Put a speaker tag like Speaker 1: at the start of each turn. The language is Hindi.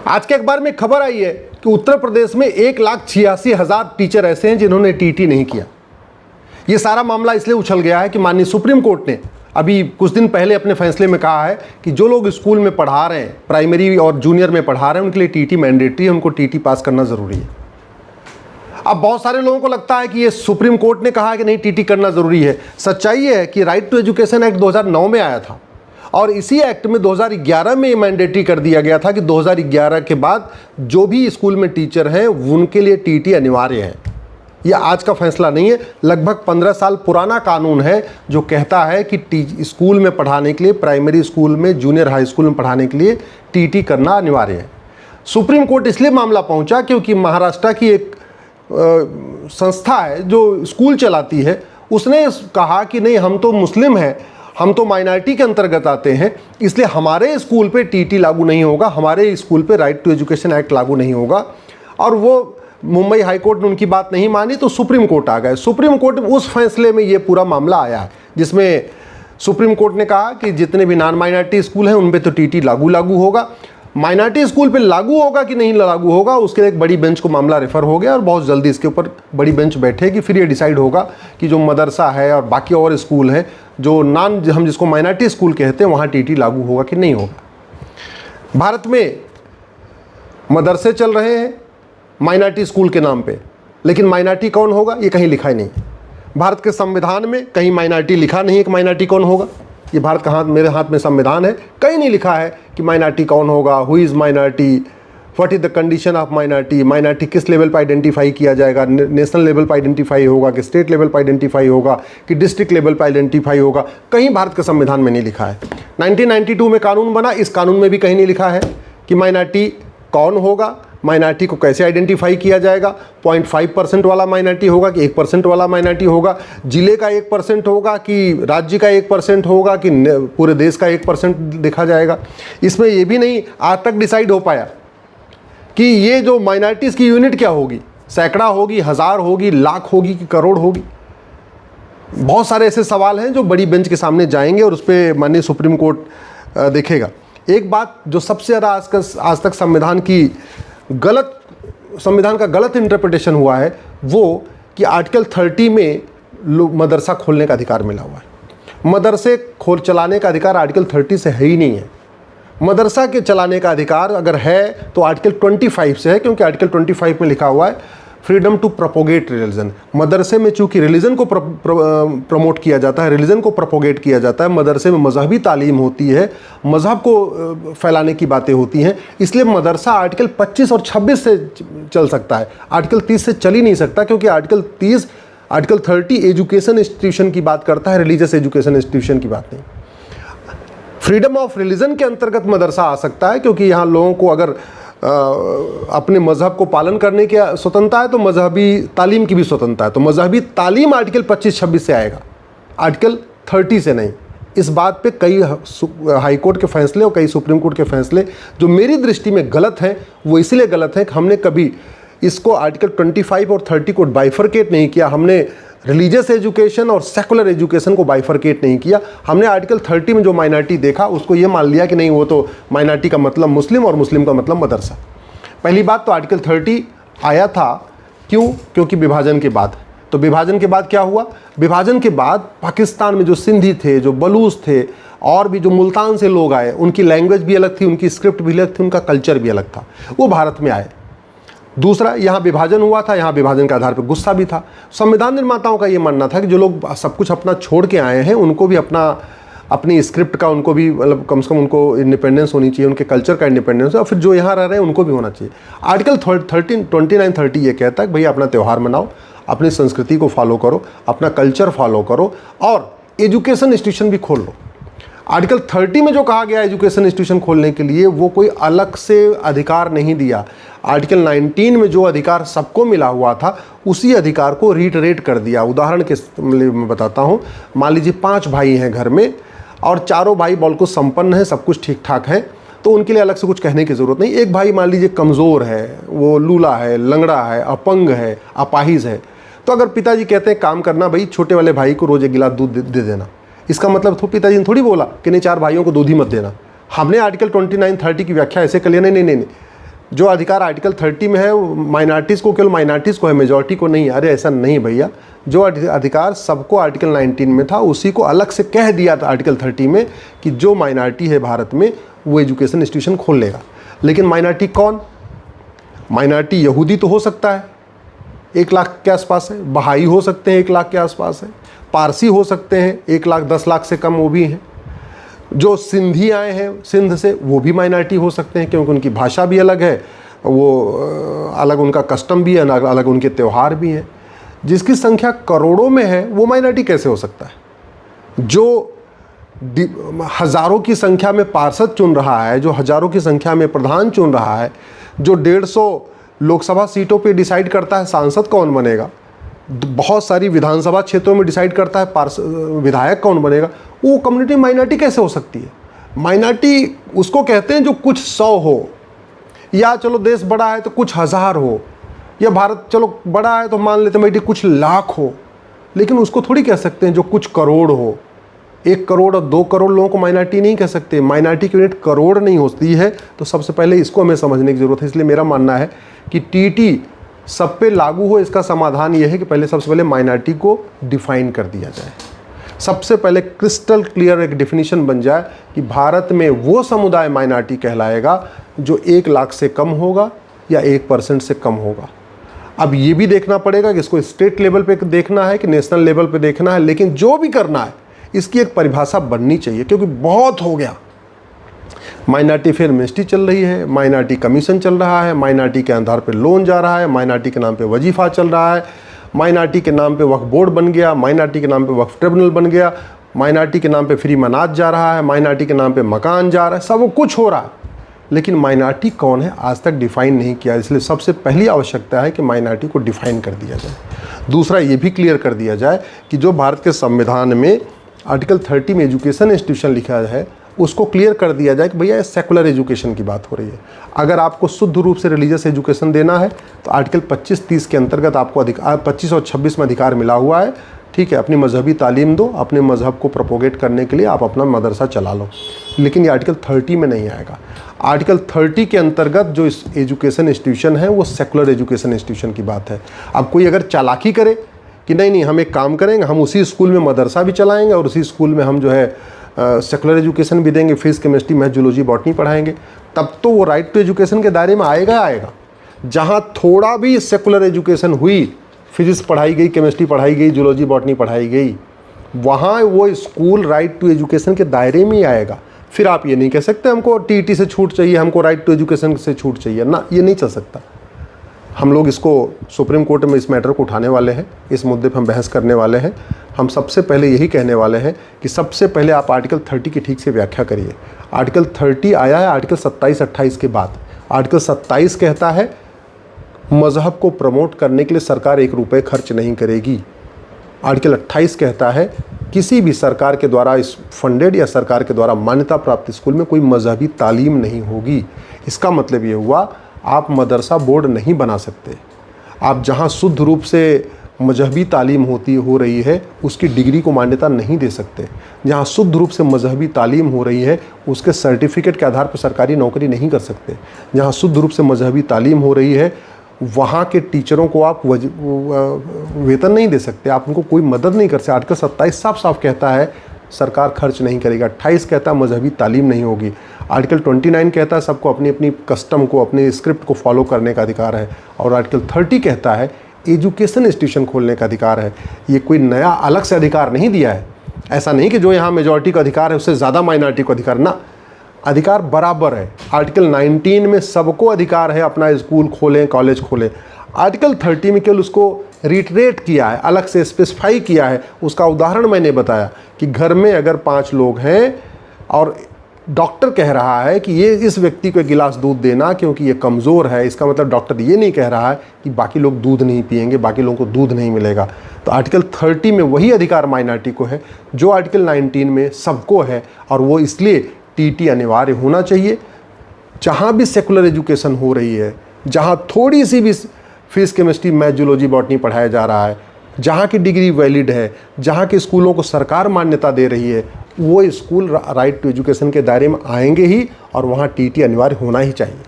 Speaker 1: आज के अखबार में खबर आई है कि उत्तर प्रदेश में 1,86,000 टीचर ऐसे हैं जिन्होंने टीटी नहीं किया। ये सारा मामला इसलिए उछल गया है कि माननीय सुप्रीम कोर्ट ने अभी कुछ दिन पहले अपने फैसले में कहा है कि जो लोग स्कूल में पढ़ा रहे हैं, प्राइमरी और जूनियर में पढ़ा रहे हैं, उनके लिए टीटी मैंडेटरी है, उनको टीटी पास करना ज़रूरी है। अब बहुत सारे लोगों को लगता है कि ये सुप्रीम कोर्ट ने कहा है कि नहीं टीटी करना ज़रूरी है। सच्चाई ये है कि राइट टू एजुकेशन एक्ट 2009 में आया था और इसी एक्ट में 2011 में मैंडेटरी कर दिया गया था कि 2011 के बाद जो भी स्कूल में टीचर हैं उनके लिए टीटी अनिवार्य है। यह आज का फैसला नहीं है, लगभग 15 साल पुराना कानून है जो कहता है कि स्कूल में पढ़ाने के लिए, प्राइमरी स्कूल में, जूनियर हाई स्कूल में पढ़ाने के लिए टीटी करना अनिवार्य है। सुप्रीम कोर्ट इसलिए मामला पहुंचा क्योंकि महाराष्ट्र की एक संस्था है जो स्कूल चलाती है, उसने कहा कि नहीं, हम तो मुस्लिम हैं, हम तो माइनॉरिटी के अंतर्गत आते हैं, इसलिए हमारे स्कूल पे टीटी लागू नहीं होगा, हमारे स्कूल पे राइट टू एजुकेशन एक्ट लागू नहीं होगा। और वो मुंबई हाई कोर्ट ने उनकी बात नहीं मानी तो सुप्रीम कोर्ट आ गए। सुप्रीम कोर्ट उस फैसले में ये पूरा मामला आया है जिसमें सुप्रीम कोर्ट ने कहा कि जितने भी नॉन माइनॉरिटी स्कूल हैं उन पे तो टीटी लागू होगा। माइनॉरिटी स्कूल पे लागू होगा कि नहीं लागू होगा उसके लिए एक बड़ी बेंच को मामला रेफर हो गया और बहुत जल्दी इसके ऊपर बड़ी बेंच बैठेगी, फिर ये डिसाइड होगा कि जो मदरसा है और बाकी और स्कूल है जो हम जिसको माइनॉरिटी स्कूल कहते हैं वहाँ टीटी लागू होगा कि नहीं होगा। भारत में मदरसे चल रहे हैं माइनॉरिटी स्कूल के नाम पे, लेकिन माइनॉरिटी कौन होगा ये कहीं लिखा ही नहीं। भारत के संविधान में कहीं माइनॉरिटी लिखा नहीं है कि माइनॉरिटी कौन होगा। ये भारत का मेरे हाथ में संविधान है, कहीं नहीं लिखा है कि माइनॉरिटी कौन होगा, who is minority, what is the condition of minority, minority किस लेवल पर आइडेंटिफाई किया जाएगा, नेशनल लेवल पर आइडेंटिफाई होगा कि स्टेट लेवल पर आइडेंटिफाई होगा कि डिस्ट्रिक्ट लेवल पर आइडेंटिफाई होगा, कहीं भारत के संविधान में नहीं लिखा है। 1992 में कानून बना, इस कानून में भी कहीं नहीं लिखा है कि माइनॉरिटी कौन होगा, माइनॉरिटी को कैसे आइडेंटिफाई किया जाएगा, 0.5% वाला माइनॉरिटी होगा कि 1% वाला माइनॉरिटी होगा, जिले का 1% होगा कि राज्य का 1% होगा कि पूरे देश का 1% देखा जाएगा। इसमें ये भी नहीं आज तक डिसाइड हो पाया कि ये जो माइनॉरिटीज़ की यूनिट क्या होगी, सैकड़ा होगी, हज़ार होगी, लाख होगी कि करोड़ होगी। बहुत सारे ऐसे सवाल हैं जो बड़ी बेंच के सामने जाएंगे और उस पर माननीय सुप्रीम कोर्ट देखेगा। एक बात जो सबसे ज़्यादा आज तक संविधान का गलत इंटरप्रिटेशन हुआ है वो कि आर्टिकल 30 में मदरसा खोलने का अधिकार मिला हुआ है। मदरसे चलाने का अधिकार आर्टिकल 30 से है ही नहीं है। मदरसा के चलाने का अधिकार अगर है तो आर्टिकल 25 से है, क्योंकि आर्टिकल 25 में लिखा हुआ है फ्रीडम टू प्रोपोगेट रिलीजन। मदरसे में चूंकि रिलीजन को प्रमोट किया जाता है, रिलीजन को प्रोपोगेट किया जाता है, मदरसे में मजहबी तालीम होती है, मजहब को फैलाने की बातें होती हैं, इसलिए मदरसा आर्टिकल 25 और 26 से चल सकता है, आर्टिकल 30 से चल ही नहीं सकता, क्योंकि आर्टिकल 30 एजुकेशन इंस्टीट्यूशन की बात करता है, रिलीजियस एजुकेशन इंस्टीट्यूशन की बात नहीं। फ्रीडम ऑफ रिलीजन के अंतर्गत मदरसा आ सकता है, क्योंकि यहाँ लोगों को अगर अपने मज़हब को पालन करने की स्वतंत्रता है तो मजहबी तालीम की भी स्वतंत्रता है, तो मजहबी तालीम आर्टिकल 25-26 से आएगा, आर्टिकल 30 से नहीं। इस बात पे कई हाई कोर्ट के फैसले और कई सुप्रीम कोर्ट के फैसले जो मेरी दृष्टि में गलत हैं, वो इसलिए गलत है कि हमने कभी इसको आर्टिकल 25 और 30 को बाइफरकेट नहीं किया, हमने रिलीजियस एजुकेशन और सेकुलर एजुकेशन को बाइफरकेट नहीं किया। हमने आर्टिकल 30 में जो माइनॉरिटी देखा उसको ये मान लिया कि नहीं, वो तो माइनॉरिटी का मतलब मुस्लिम और मुस्लिम का मतलब मदरसा। पहली बात तो आर्टिकल 30 आया था क्योंकि विभाजन के बाद। तो विभाजन के बाद क्या हुआ, विभाजन के बाद पाकिस्तान में जो सिंधी थे, जो बलूच थे और भी जो मुल्तान से लोग आए, उनकी लैंग्वेज भी अलग थी, उनकी स्क्रिप्ट भी अलग थी, उनका कल्चर भी अलग था, वो भारत में आए। दूसरा, यहाँ विभाजन हुआ था, यहाँ विभाजन के आधार पर गुस्सा भी था। संविधान निर्माताओं का ये मानना था कि जो लोग सब कुछ अपना छोड़ के आए हैं उनको भी अपनी स्क्रिप्ट का, उनको भी मतलब कम से कम उनको इंडिपेंडेंस होनी चाहिए, उनके कल्चर का इंडिपेंडेंस, और फिर जो यहाँ रह रहे हैं उनको भी होना चाहिए। आर्टिकल 29-30 ये कहता है कि भैया अपना त्यौहार मनाओ, अपनी संस्कृति को फॉलो करो, अपना कल्चर फॉलो करो और एजुकेशन इंस्टीट्यूशन भी खोल लो। आर्टिकल 30 में जो कहा गया एजुकेशन इंस्टीट्यूशन खोलने के लिए, वो कोई अलग से अधिकार नहीं दिया। आर्टिकल 19 में जो अधिकार सबको मिला हुआ था उसी अधिकार को रीटरेट कर दिया। उदाहरण के मैं बताता हूँ, मान लीजिए 5 भाई हैं घर में और चारों भाई बिल्कुल संपन्न हैं, सब कुछ ठीक ठाक है, तो उनके लिए अलग से कुछ कहने की ज़रूरत नहीं। एक भाई मान लीजिए कमज़ोर है, वो लूला है, लंगड़ा है, अपंग है, अपाहिज है, तो अगर पिताजी कहते हैं काम करना भाई, छोटे वाले भाई को रोज़ 1 गिलास दूध दे देना, इसका मतलब तो पिताजी ने थोड़ी बोला कि नहीं 4 भाइयों को दूध ही मत देना। हमने आर्टिकल 29-30 की व्याख्या ऐसे कर लिया, नहीं, जो अधिकार आर्टिकल 30 में है वो माइनॉरिटीज़ को, केवल माइनॉरिटीज़ को है, मेजॉरिटी को नहीं। अरे ऐसा नहीं भैया, जो अधिकार सबको आर्टिकल 19 में था उसी को अलग से कह दिया था आर्टिकल 30 में कि जो माइनॉरिटी है भारत में वो एजुकेशन इंस्टीट्यूशन खोल लेगा। लेकिन माइनॉरिटी कौन? माइनॉरिटी यहूदी तो हो सकता है, 1 लाख के आसपास है, बहाई हो सकते हैं 1 लाख के आसपास है, पारसी हो सकते हैं 1 लाख 10 लाख से कम वो भी हैं, जो सिंधी आए हैं सिंध से वो भी माइनॉरिटी हो सकते हैं, क्योंकि उनकी भाषा भी अलग है, वो अलग उनका कस्टम भी है, अलग उनके त्यौहार भी हैं। जिसकी संख्या करोड़ों में है वो माइनॉरिटी कैसे हो सकता है? जो हज़ारों की संख्या में पार्षद चुन रहा है, जो हज़ारों की संख्या में प्रधान चुन रहा है, जो 150 लोकसभा सीटों पे डिसाइड करता है सांसद कौन बनेगा, बहुत सारी विधानसभा क्षेत्रों में डिसाइड करता है विधायक कौन बनेगा, वो कम्युनिटी माइनॉरिटी कैसे हो सकती है? माइनॉरिटी उसको कहते हैं जो कुछ 100 हो, या चलो देश बड़ा है तो कुछ हज़ार हो, या भारत चलो बड़ा है तो मान लेते हैं कुछ लाख हो, लेकिन उसको थोड़ी कह सकते हैं जो कुछ करोड़ हो। 1 करोड़ और 2 करोड़ लोगों को माइनॉरिटी नहीं कह सकते। माइनॉरिटी की यूनिट करोड़ नहीं होती है। तो सबसे पहले इसको हमें समझने की ज़रूरत है। इसलिए मेरा मानना है कि टीटी सब पे लागू हो, इसका समाधान यह है कि पहले सबसे पहले माइनॉरिटी को डिफाइन कर दिया जाए। सबसे पहले क्रिस्टल क्लियर एक डिफिनीशन बन जाए कि भारत में वो समुदाय माइनॉरिटी कहलाएगा जो 1 लाख से कम होगा या 1% से कम होगा। अब ये भी देखना पड़ेगा कि इसको स्टेट लेवल पे देखना है कि नेशनल लेवल पे देखना है, लेकिन जो भी करना है इसकी एक परिभाषा बननी चाहिए, क्योंकि बहुत हो गया। माइनॉरिटी फिर मिनिस्ट्री चल रही है, माइनॉरिटी कमीशन चल रहा है, माइनॉरिटी के आधार पर लोन जा रहा है, माइनॉरिटी के नाम पे वजीफा चल रहा है, माइनॉरिटी के नाम पे वक्फ बोर्ड बन गया, माइनॉरिटी के नाम पे वक्फ ट्रिब्यूनल बन गया, माइनॉरिटी के नाम पे फ्री मनाज जा रहा है, माइनॉरिटी के नाम पे मकान जा रहा है, सब कुछ हो रहा है। लेकिन माइनॉरिटी कौन है आज तक डिफाइन नहीं किया। इसलिए सबसे पहली आवश्यकता है कि माइनॉरिटी को डिफाइन कर दिया जाए। दूसरा ये भी क्लियर कर दिया जाए कि जो भारत के संविधान में आर्टिकल 30 में एजुकेशन इंस्टीट्यूशन लिखा है उसको क्लियर कर दिया जाए कि भैया सेकुलर एजुकेशन की बात हो रही है। अगर आपको शुद्ध रूप से रिलीजियस एजुकेशन देना है तो आर्टिकल 25-30 के अंतर्गत आपको 25 और 26 में अधिकार मिला हुआ है। ठीक है, अपनी मजहबी तालीम दो, अपने मजहब को प्रोपोगेट करने के लिए आप अपना मदरसा चला लो, लेकिन ये आर्टिकल 30 में नहीं आएगा। आर्टिकल 30 के अंतर्गत जो एजुकेशन इंस्टीट्यूशन है वो सेकुलर एजुकेशन इंस्टीट्यूशन की बात है। अब कोई अगर चालाकी करे कि नहीं हम एक काम करेंगे, हम उसी स्कूल में मदरसा भी चलाएंगे और उसी स्कूल में हम जो है सेकुलर एजुकेशन भी देंगे, physics chemistry math zoology botany पढ़ाएंगे, तब तो वो राइट टू एजुकेशन के दायरे में आएगा। जहाँ थोड़ा भी सेकुलर एजुकेशन हुई, फिजिक्स पढ़ाई गई, केमिस्ट्री पढ़ाई गई, जूलॉजी बॉटनी पढ़ाई गई, वहाँ वो स्कूल राइट टू एजुकेशन के दायरे में ही आएगा। फिर आप ये नहीं कह सकते हमको टीईटी से छूट चाहिए, हमको राइट टू एजुकेशन से छूट चाहिए ना, ये नहीं चल सकता। हम लोग इसको सुप्रीम कोर्ट में इस मैटर को उठाने वाले हैं, इस मुद्दे पर हम बहस करने वाले हैं। हम सबसे पहले यही कहने वाले हैं कि सबसे पहले आप आर्टिकल 30 की ठीक से व्याख्या करिए। आर्टिकल 30 आया है आर्टिकल 27-28 के बाद। आर्टिकल 27 कहता है मज़हब को प्रमोट करने के लिए सरकार 1 रुपये खर्च नहीं करेगी। आर्टिकल 28 कहता है किसी भी सरकार के द्वारा इस फंडेड या सरकार के द्वारा मान्यता प्राप्त स्कूल में कोई मजहबी तालीम नहीं होगी। इसका मतलब ये हुआ आप मदरसा बोर्ड नहीं बना सकते। आप जहाँ शुद्ध रूप से मजहबी तालीम हो रही है उसकी डिग्री को मान्यता नहीं दे सकते। जहाँ शुद्ध रूप से मजहबी तालीम हो रही है उसके सर्टिफिकेट के आधार पर सरकारी नौकरी नहीं कर सकते। जहाँ शुद्ध रूप से मजहबी तालीम हो रही है वहाँ के टीचरों को आप वेतन नहीं दे सकते, आप उनको कोई मदद नहीं कर सकते। आर्टिकल 27 साफ साफ कहता है सरकार खर्च नहीं करेगा। 28 कहता है मजहबी तालीम नहीं होगी। आर्टिकल 29 कहता है सबको अपनी अपनी कस्टम को, अपने स्क्रिप्ट को फॉलो करने का अधिकार है। और आर्टिकल 30 कहता है एजुकेशन इंस्टीट्यूशन खोलने का अधिकार है। ये कोई नया अलग से अधिकार नहीं दिया है। ऐसा नहीं कि जो यहाँ मेजॉरिटी का अधिकार है उससे ज़्यादा माइनॉरिटी को अधिकार, ना, अधिकार बराबर है। आर्टिकल 19 में सबको अधिकार है अपना स्कूल खोलें, कॉलेज खोलें। आर्टिकल 30 में केवल उसको रिटरेट किया है, अलग से स्पेसिफाई किया है। उसका उदाहरण मैंने बताया कि घर में अगर 5 लोग हैं और डॉक्टर कह रहा है कि ये इस व्यक्ति को 1 गिलास दूध देना क्योंकि ये कमज़ोर है, इसका मतलब डॉक्टर ये नहीं कह रहा है कि बाकी लोग दूध नहीं पिएंगे, बाकी लोगों को दूध नहीं मिलेगा। तो आर्टिकल 30 में वही अधिकार माइनॉरिटी को है जो आर्टिकल 19 में सबको है। और वो इसलिए टीटी अनिवार्य होना चाहिए। जहाँ भी सेकुलर एजुकेशन हो रही है, जहाँ थोड़ी सी भी physics chemistry math zoology botany पढ़ाया जा रहा है, जहाँ की डिग्री वैलिड है, जहाँ के स्कूलों को सरकार मान्यता दे रही है, वो स्कूल राइट टू एजुकेशन के दायरे में आएंगे ही और वहाँ टीटी अनिवार्य होना ही चाहिए।